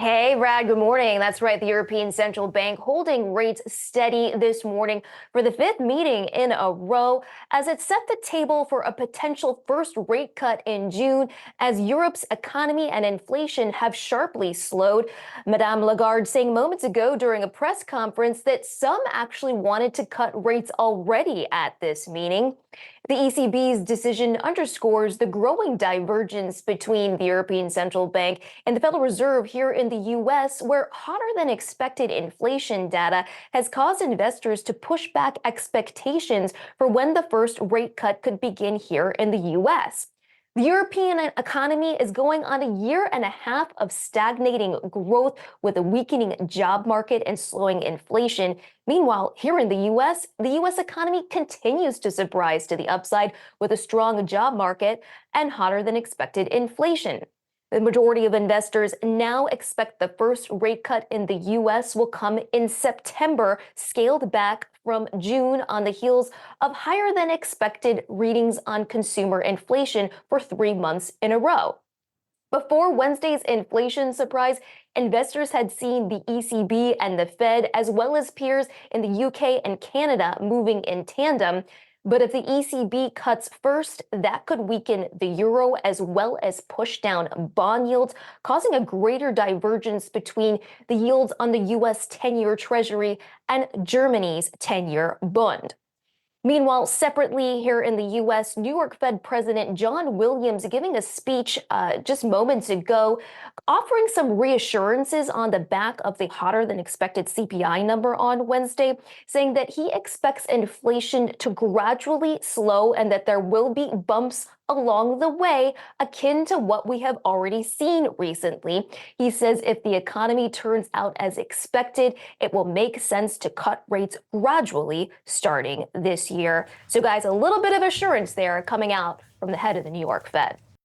Hey, Brad, good morning. That's right. The European Central Bank holding rates steady this morning for the fifth meeting in a row as it set the table for a potential first rate cut in June as Europe's economy and inflation have sharply slowed. Madame Lagarde saying moments ago during a press conference that some actually wanted to cut rates already at this meeting. The ECB's decision underscores the growing divergence between the European Central Bank and the Federal Reserve here in the U.S., where hotter than expected inflation data has caused investors to push back expectations for when the first rate cut could begin here in the U.S. The European economy is going on a year and a half of stagnating growth with a weakening job market and slowing inflation. Meanwhile, here in the U.S. economy continues to surprise to the upside with a strong job market and hotter than expected inflation. The majority of investors now expect the first rate cut in the U.S. will come in September, scaled back from June on the heels of higher than expected readings on consumer inflation for 3 months in a row. Before Wednesday's inflation surprise, investors had seen the ECB and the Fed, as well as peers in the UK and Canada, moving in tandem. But if the ECB cuts first, that could weaken the euro as well as push down bond yields, causing a greater divergence between the yields on the U.S. 10-year Treasury and Germany's 10-year bond. Meanwhile, separately here in the U.S., New York Fed President John Williams giving a speech just moments ago, offering some reassurances on the back of the hotter than expected CPI number on Wednesday, saying that he expects inflation to gradually slow and that there will be bumps along the way, akin to what we have already seen recently. He says if the economy turns out as expected, it will make sense to cut rates gradually starting this year. So guys, a little bit of assurance there coming out from the head of the New York Fed.